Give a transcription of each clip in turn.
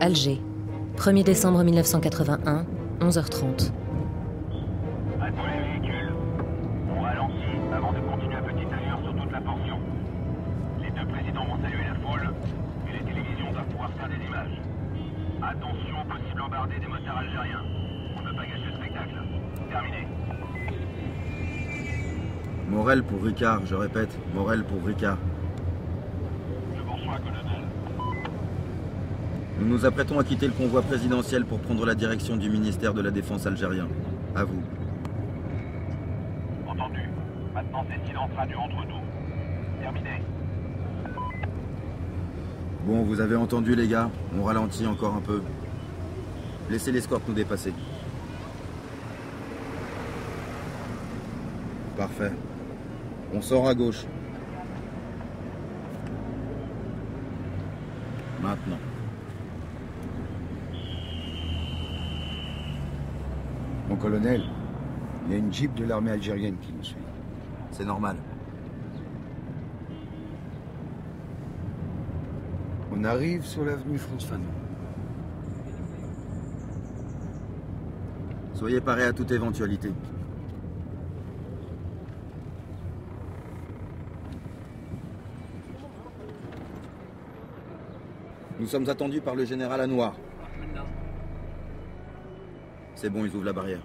Alger, 1er décembre 1981, 11h30. À tous les véhicules, on ralentit avant de continuer à petite allure sur toute la portion. Les deux présidents vont saluer la foule et les télévisions doivent pouvoir faire des images. Attention au possible embardé des motards algériens. On ne peut pas gâcher le spectacle. Terminé. Morel pour Ricard, je répète, Morel pour Ricard. Je vous reçois, colonel. Nous nous apprêtons à quitter le convoi présidentiel pour prendre la direction du ministère de la Défense algérien. À vous. Entendu. Maintenant, c'est silence radio entre nous. Terminé. Bon, vous avez entendu les gars, on ralentit encore un peu. Laissez l'escorte nous dépasser. Parfait. On sort à gauche. Maintenant. Mon colonel, il y a une jeep de l'armée algérienne qui nous suit. C'est normal. On arrive sur l'avenue France Fanon. Soyez parés à toute éventualité. Nous sommes attendus par le général Anouar. C'est bon, ils ouvrent la barrière.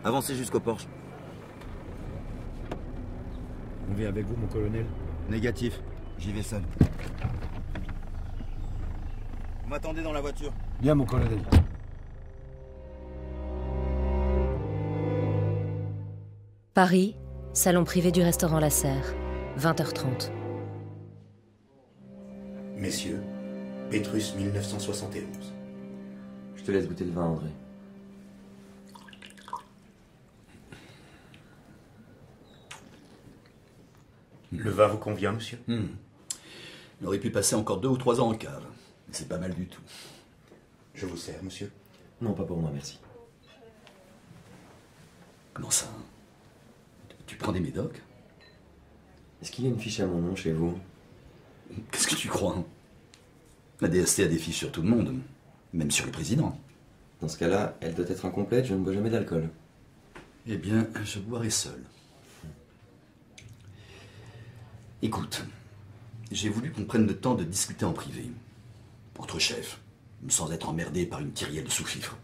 Avancez jusqu'au Porsche. On vient avec vous, mon colonel? Négatif. J'y vais seul. Vous m'attendez dans la voiture. Bien, mon colonel. Paris, salon privé du restaurant La Serre, 20h30. Messieurs, Pétrus 1971. Je te laisse goûter le vin, André. Le vin vous convient, monsieur? On aurait pu passer encore 2 ou 3 ans en cave. C'est pas mal du tout. Je vous sers, monsieur? Non, pas pour moi, merci. Comment ça? Tu prends des médocs? Est-ce qu'il y a une fiche à mon nom chez vous? Qu'est-ce que tu crois? La DST a des fiches sur tout le monde, même sur le président. Dans ce cas-là, elle doit être incomplète, je ne bois jamais d'alcool. Eh bien, je boirai seul. Écoute, j'ai voulu qu'on prenne le temps de discuter en privé. Entre chefs, sans être emmerdé par une kyrielle de sous-fifres.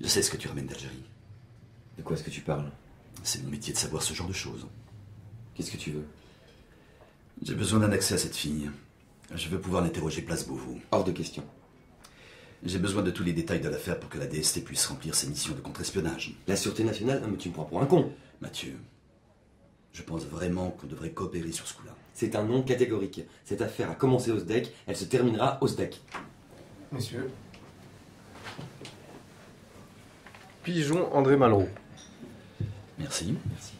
Je sais ce que tu ramènes d'Algérie. De quoi est-ce que tu parles? C'est mon métier de savoir ce genre de choses. Qu'est-ce que tu veux? J'ai besoin d'un accès à cette fille. Je veux pouvoir l'interroger place Beauvau. Hors de question. J'ai besoin de tous les détails de l'affaire pour que la DST puisse remplir ses missions de contre-espionnage. La sûreté nationale? Non, mais tu me prends pour un con. Mathieu, je pense vraiment qu'on devrait coopérer sur ce coup-là. C'est un non catégorique. Cette affaire a commencé au SDEC, elle se terminera au SDEC. Messieurs. Pigeon André Malraux. Merci. Merci.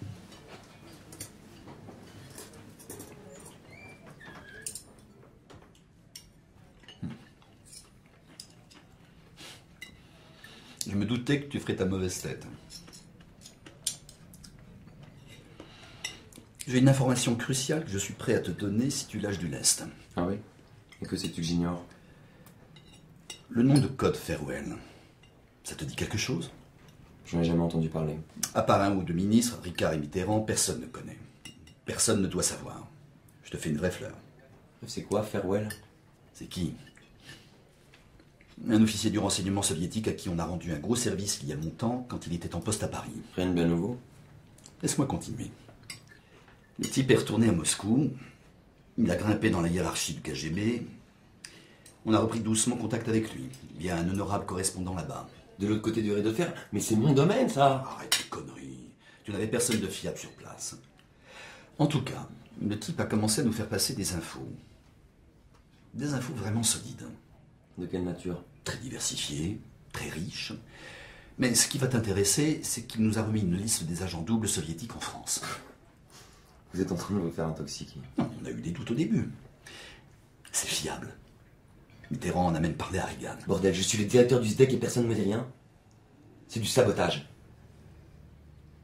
Je me doutais que tu ferais ta mauvaise tête. J'ai une information cruciale que je suis prêt à te donner si tu lâches du lest. Ah oui? Et que c'est-tu que j'ignore? Le nom de code Farewell, ça te dit quelque chose? J'en ai jamais entendu parler. À part un ou deux ministres, Ricard et Mitterrand, personne ne connaît. Personne ne doit savoir. Je te fais une vraie fleur. C'est quoi, Farewell? C'est qui? Un officier du renseignement soviétique à qui on a rendu un gros service il y a longtemps quand il était en poste à Paris. Rien de bien nouveau. Laisse-moi continuer. Le type est retourné à Moscou. Il a grimpé dans la hiérarchie du KGB. On a repris doucement contact avec lui. Il y a un honorable correspondant là-bas. De l'autre côté du rideau de fer? Mais c'est mon domaine, ça! Arrête tes conneries. Tu n'avais personne de fiable sur place. En tout cas, le type a commencé à nous faire passer des infos. Des infos vraiment solides. De quelle nature? Très diversifiées, très riches. Mais ce qui va t'intéresser, c'est qu'il nous a remis une liste des agents doubles soviétiques en France. Vous êtes en train de vous faire intoxiquer. Non, on a eu des doutes au début. C'est fiable. Mitterrand en a même parlé à Reagan. Bordel, je suis le directeur du SDEC et personne ne me dit rien. C'est du sabotage.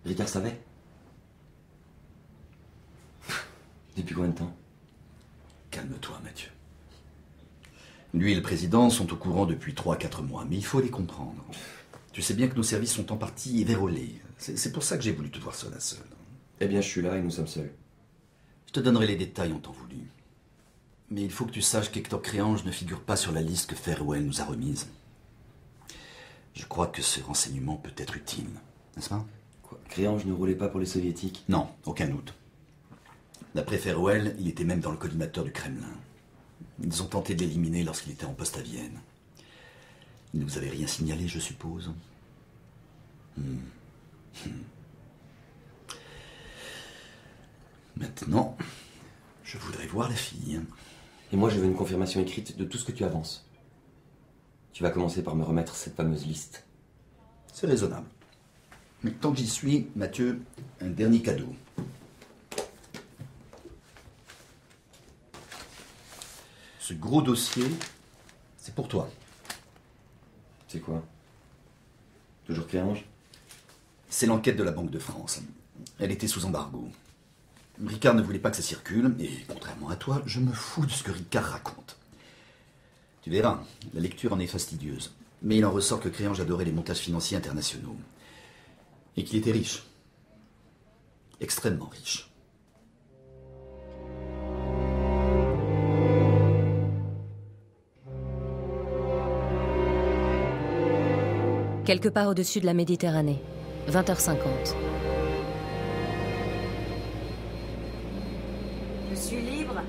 Ricard savait? Depuis combien de temps? Calme-toi, Mathieu. Lui et le président sont au courant depuis 3 à 4 mois, mais il faut les comprendre. Tu sais bien que nos services sont en partie vérolés. C'est pour ça que j'ai voulu te voir seul à seul. Eh bien, je suis là et nous sommes seuls. Je te donnerai les détails en temps voulu. Mais il faut que tu saches qu'Hector Créange ne figure pas sur la liste que Farewell nous a remise. Je crois que ce renseignement peut être utile, n'est-ce pas? Quoi? Créange ne roulait pas pour les soviétiques? Non, aucun doute. D'après Farewell, il était même dans le collimateur du Kremlin. Ils ont tenté de l'éliminer lorsqu'il était en poste à Vienne. Il ne vous avait rien signalé, je suppose. Maintenant, je voudrais voir la fille. Et moi, je veux une confirmation écrite de tout ce que tu avances. Tu vas commencer par me remettre cette fameuse liste. C'est raisonnable. Mais tant que j'y suis, Mathieu, un dernier cadeau. Ce gros dossier, c'est pour toi. C'est quoi? Toujours Créange? C'est l'enquête de la Banque de France. Elle était sous embargo. Ricard ne voulait pas que ça circule, et contrairement à toi, je me fous de ce que Ricard raconte. Tu verras, la lecture en est fastidieuse. Mais il en ressort que Créange adorait les montages financiers internationaux. Et qu'il était riche. Extrêmement riche. Quelque part au-dessus de la Méditerranée, 20h50. Je suis libre.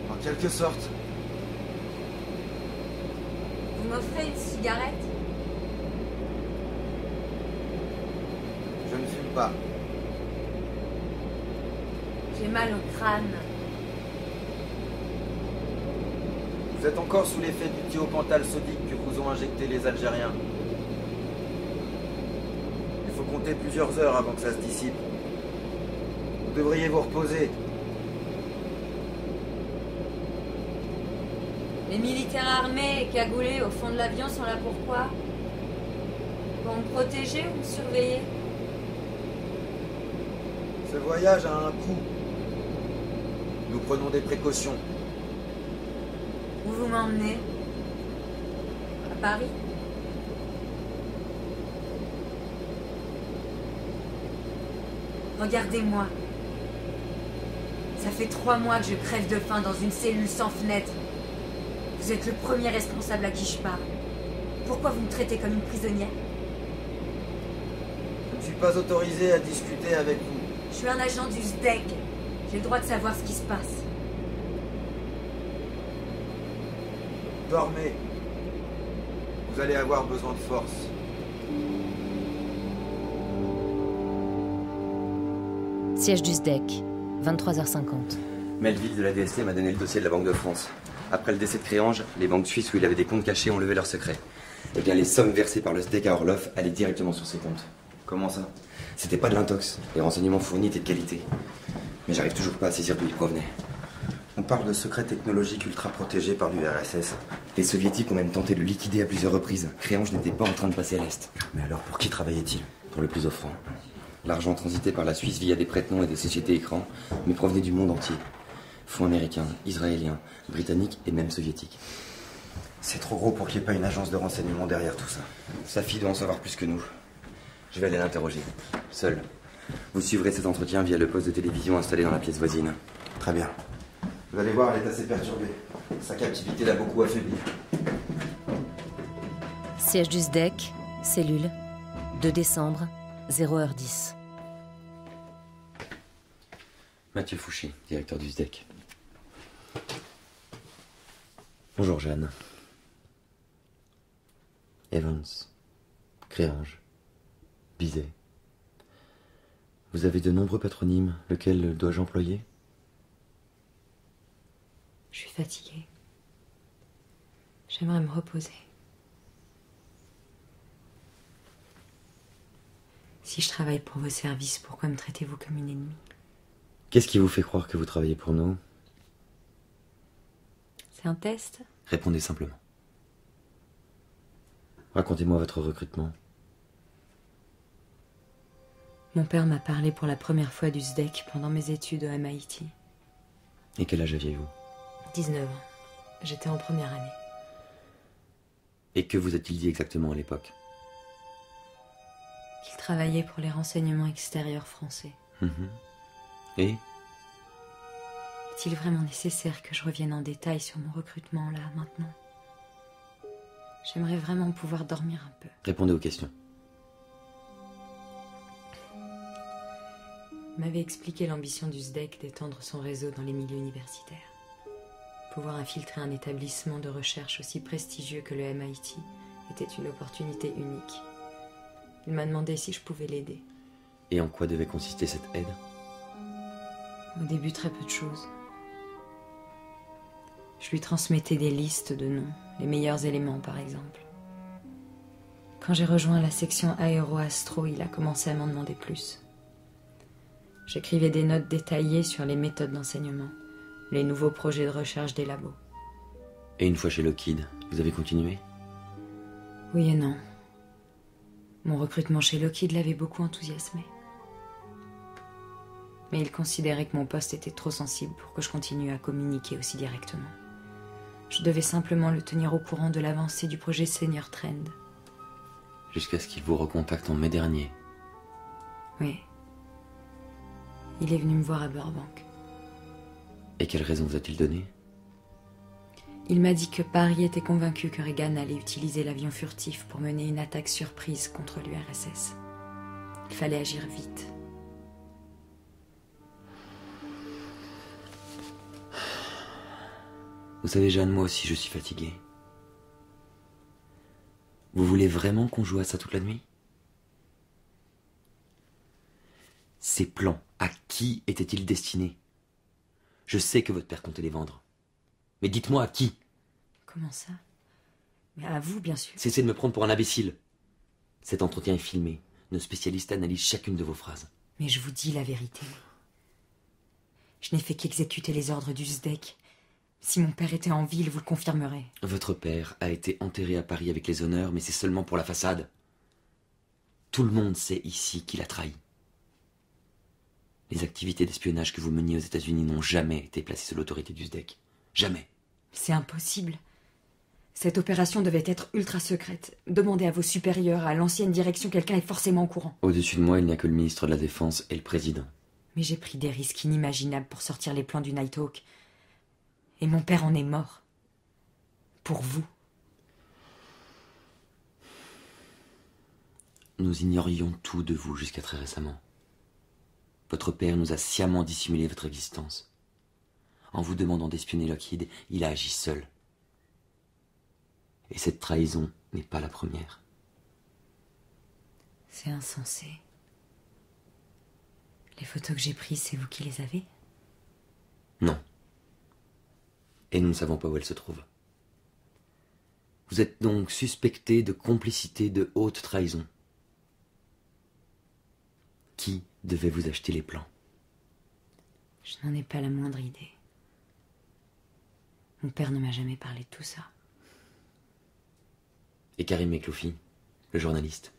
En quelque sorte. Vous m'offrez une cigarette? Je ne fume pas. J'ai mal au crâne. Vous êtes encore sous l'effet du thiopental sodique que vous ont injecté les Algériens. Il faut compter plusieurs heures avant que ça se dissipe. Vous devriez vous reposer. Les militaires armés et cagoulés au fond de l'avion sont là pourquoi? Pour me protéger ou me surveiller? Ce voyage a un coût. Nous prenons des précautions. Où vous m'emmenez? À Paris? Regardez-moi. Ça fait 3 mois que je crève de faim dans une cellule sans fenêtre. Vous êtes le premier responsable à qui je parle. Pourquoi vous me traitez comme une prisonnière? Je ne suis pas autorisé à discuter avec vous. Je suis un agent du SDEC. J'ai le droit de savoir ce qui se passe. Dormez. Vous allez avoir besoin de force. Siège du SDEC, 23h50. Melville de la DST m'a donné le dossier de la Banque de France. Après le décès de Créange, les banques suisses où il avait des comptes cachés ont levé leurs secrets. Eh bien, les sommes versées par le SDEC à Orloff allaient directement sur ses comptes. Comment ça? C'était pas de l'intox. Les renseignements fournis étaient de qualité. Mais j'arrive toujours pas à saisir d'où ils provenaient. On parle de secrets technologiques ultra protégés par l'URSS. Les soviétiques ont même tenté de le liquider à plusieurs reprises. Créange n'était pas en train de passer à l'Est. Mais alors, pour qui travaillait-il? Pour le plus offrant. L'argent transitait par la Suisse via des prête-noms et des sociétés écrans, mais provenait du monde entier. Fonds américains, israéliens, britanniques et même soviétiques. C'est trop gros pour qu'il n'y ait pas une agence de renseignement derrière tout ça. Sa fille doit en savoir plus que nous. Je vais aller l'interroger, seul. Vous suivrez cet entretien via le poste de télévision installé dans la pièce voisine. Très bien. Vous allez voir, elle est assez perturbée. Sa captivité l'a beaucoup affaiblie. Siège du SDEC, cellule, 2 décembre, 0h10. Mathieu Fouché, directeur du SDEC. Bonjour Jeanne. Evans, Créange, Bizet. Vous avez de nombreux patronymes, lequel dois-je employer? Je suis fatiguée. J'aimerais me reposer. Si je travaille pour vos services, pourquoi me traitez-vous comme une ennemie? Qu'est-ce qui vous fait croire que vous travaillez pour nous? C'est un test? Répondez simplement. Racontez-moi votre recrutement. Mon père m'a parlé pour la première fois du SDEC pendant mes études au MIT. Et quel âge aviez-vous? 19 ans. J'étais en première année. Et que vous a-t-il dit exactement à l'époque? Qu'il travaillait pour les renseignements extérieurs français. Et? Est-il vraiment nécessaire que je revienne en détail sur mon recrutement là, maintenant? J'aimerais vraiment pouvoir dormir un peu. Répondez aux questions. Il m'avait expliqué l'ambition du SDEC d'étendre son réseau dans les milieux universitaires. Pouvoir infiltrer un établissement de recherche aussi prestigieux que le MIT était une opportunité unique. Il m'a demandé si je pouvais l'aider. Et en quoi devait consister cette aide? Au début, très peu de choses. Je lui transmettais des listes de noms, les meilleurs éléments par exemple. Quand j'ai rejoint la section aéro-astro, il a commencé à m'en demander plus. J'écrivais des notes détaillées sur les méthodes d'enseignement, les nouveaux projets de recherche des labos. Et une fois chez Lockheed, vous avez continué? Oui et non. Mon recrutement chez Lockheed l'avait beaucoup enthousiasmé. Mais il considérait que mon poste était trop sensible pour que je continue à communiquer aussi directement. Je devais simplement le tenir au courant de l'avancée du projet Senior Trend. Jusqu'à ce qu'il vous recontacte en mai dernier. Oui. Il est venu me voir à Burbank. Et quelle raison vous a-t-il donné? Il m'a dit que Paris était convaincu que Reagan allait utiliser l'avion furtif pour mener une attaque surprise contre l'URSS. Il fallait agir vite. Vous savez, Jeanne, moi aussi je suis fatigué. Vous voulez vraiment qu'on joue à ça toute la nuit? Ces plans, à qui étaient-ils destinés? Je sais que votre père comptait les vendre. Mais dites-moi à qui? Comment ça? Mais à vous, bien sûr. Cessez de me prendre pour un imbécile. Cet entretien est filmé. Nos spécialistes analysent chacune de vos phrases. Mais je vous dis la vérité. Je n'ai fait qu'exécuter les ordres du SDEC. Si mon père était en ville, vous le confirmerez. Votre père a été enterré à Paris avec les honneurs, mais c'est seulement pour la façade. Tout le monde sait ici qu'il a trahi. Les activités d'espionnage que vous meniez aux États-Unis n'ont jamais été placées sous l'autorité du SDEC. Jamais. C'est impossible. Cette opération devait être ultra secrète. Demandez à vos supérieurs, à l'ancienne direction, quelqu'un est forcément au courant. Au-dessus de moi, il n'y a que le ministre de la Défense et le président. Mais j'ai pris des risques inimaginables pour sortir les plans du Nighthawk. Et mon père en est mort. Pour vous. Nous ignorions tout de vous jusqu'à très récemment. Votre père nous a sciemment dissimulé votre existence. En vous demandant d'espionner Lockheed, il a agi seul. Et cette trahison n'est pas la première. C'est insensé. Les photos que j'ai prises, c'est vous qui les avez? Non. Et nous ne savons pas où elles se trouvent. Vous êtes donc suspecté de complicité de haute trahison. Qui devait vous acheter les plans? Je n'en ai pas la moindre idée. Mon père ne m'a jamais parlé de tout ça. Et Karim Mekloufi, le journaliste,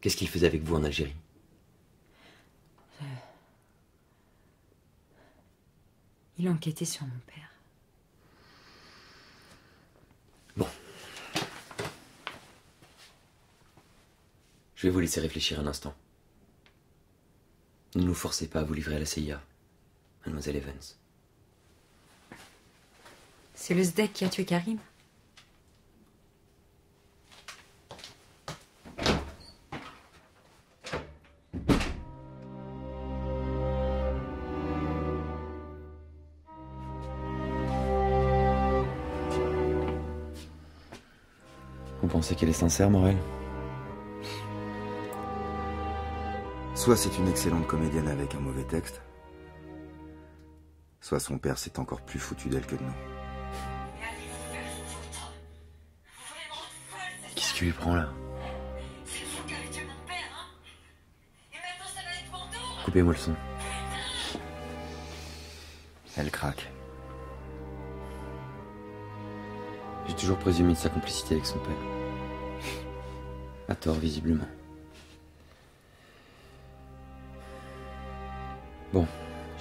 qu'est-ce qu'il faisait avec vous en Algérie? Il enquêtait sur mon père. Bon. Je vais vous laisser réfléchir un instant. Ne nous forcez pas à vous livrer à la CIA, mademoiselle Evans. C'est le SDEC qui a tué Karim? Vous pensez qu'elle est sincère, Morel? Soit c'est une excellente comédienne avec un mauvais texte, soit son père s'est encore plus foutu d'elle que de nous. Qu'est-ce qui lui prend là? Coupez-moi le son. Elle craque. J'ai toujours présumé de sa complicité avec son père. À tort, visiblement. Bon,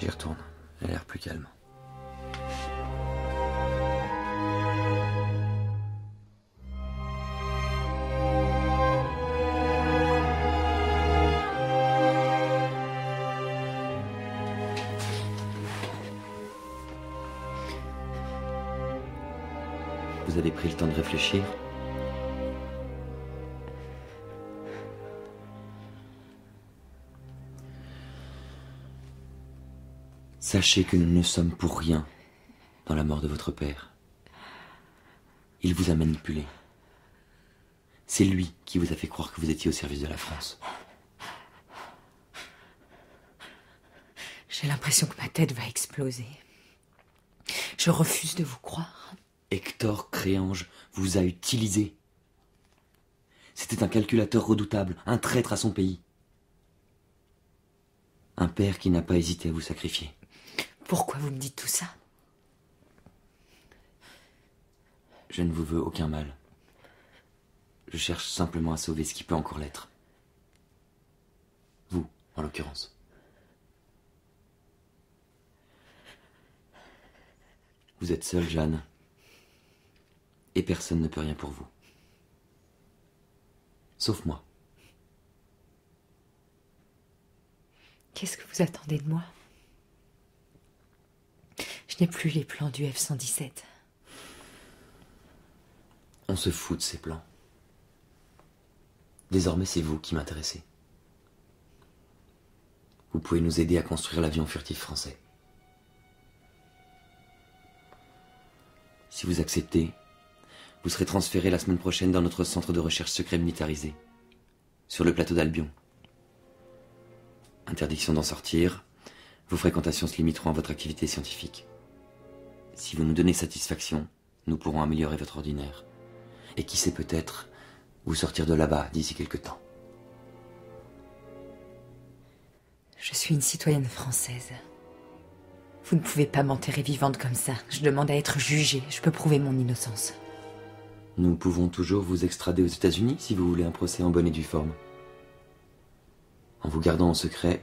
j'y retourne. Elle a l'air plus calme. Vous avez pris le temps de réfléchir? Sachez que nous ne sommes pour rien dans la mort de votre père. Il vous a manipulé. C'est lui qui vous a fait croire que vous étiez au service de la France. J'ai l'impression que ma tête va exploser. Je refuse de vous croire. Hector Créange vous a utilisé. C'était un calculateur redoutable, un traître à son pays. Un père qui n'a pas hésité à vous sacrifier. Pourquoi vous me dites tout ça? Je ne vous veux aucun mal. Je cherche simplement à sauver ce qui peut encore l'être. Vous, en l'occurrence. Vous êtes seule, Jeanne. Et personne ne peut rien pour vous. Sauf moi. Qu'est-ce que vous attendez de moi? Je n'ai plus les plans du F-117. On se fout de ces plans. Désormais, c'est vous qui m'intéressez. Vous pouvez nous aider à construire l'avion furtif français. Si vous acceptez, vous serez transféré la semaine prochaine dans notre centre de recherche secret militarisé, sur le plateau d'Albion. Interdiction d'en sortir, vos fréquentations se limiteront à votre activité scientifique. Si vous nous donnez satisfaction, nous pourrons améliorer votre ordinaire. Et qui sait peut-être vous sortir de là-bas d'ici quelque temps. Je suis une citoyenne française. Vous ne pouvez pas m'enterrer vivante comme ça. Je demande à être jugée. Je peux prouver mon innocence. Nous pouvons toujours vous extrader aux États-Unis si vous voulez un procès en bonne et due forme. En vous gardant en secret,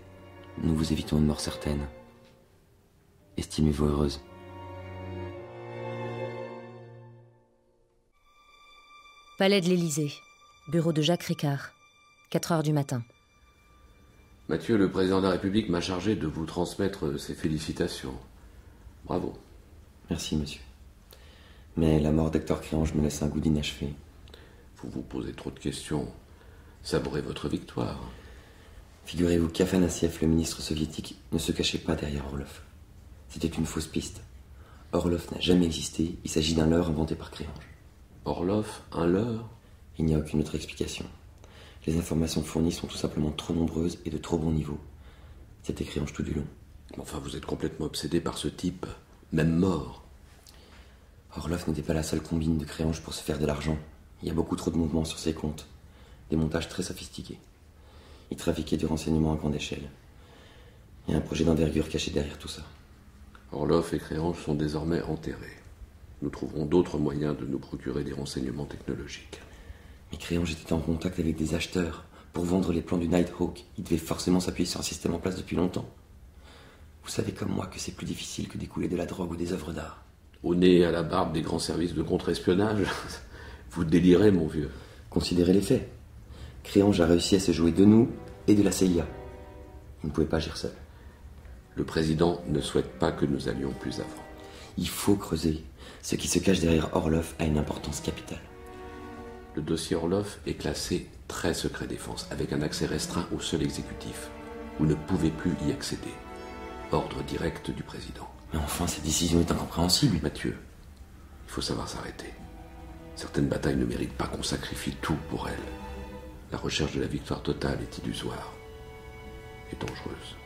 nous vous évitons une mort certaine. Estimez-vous heureuse. Palais de l'Élysée. Bureau de Jacques Ricard. 4 heures du matin. Mathieu, le président de la République m'a chargé de vous transmettre ses félicitations. Bravo. Merci, monsieur. Mais la mort d'Hector Créange me laisse un goût d'inachevé. Vous vous posez trop de questions. Savourez votre victoire. Figurez-vous qu'Afanassiev, le ministre soviétique, ne se cachait pas derrière Orlov. C'était une fausse piste. Orlov n'a jamais existé, il s'agit d'un leurre inventé par Créange. Orlov, un leurre? Il n'y a aucune autre explication. Les informations fournies sont tout simplement trop nombreuses et de trop bon niveau. C'était Créange tout du long. Enfin, vous êtes complètement obsédé par ce type, même mort. Orlov n'était pas la seule combine de Créange pour se faire de l'argent. Il y a beaucoup trop de mouvements sur ses comptes. Des montages très sophistiqués. Il trafiquait du renseignement à grande échelle. Il y a un projet d'envergure caché derrière tout ça. Orlov et Créange sont désormais enterrés. Nous trouverons d'autres moyens de nous procurer des renseignements technologiques. Mais Créange était en contact avec des acheteurs. Pour vendre les plans du Nighthawk, il devait forcément s'appuyer sur un système en place depuis longtemps. Vous savez comme moi que c'est plus difficile que d'écouler de la drogue ou des œuvres d'art. Au nez et à la barbe des grands services de contre-espionnage, vous délirez, mon vieux. Considérez les faits. Créange a réussi à se jouer de nous et de la CIA. Il ne pouvait pas agir seul. Le président ne souhaite pas que nous allions plus avant. Il faut creuser. Ce qui se cache derrière Orlov a une importance capitale. Le dossier Orlov est classé très secret défense, avec un accès restreint au seul exécutif. Vous ne pouvez plus y accéder. Ordre direct du président. Mais enfin, cette décision est incompréhensible. Mathieu, il faut savoir s'arrêter. Certaines batailles ne méritent pas qu'on sacrifie tout pour elles. La recherche de la victoire totale est illusoire et dangereuse.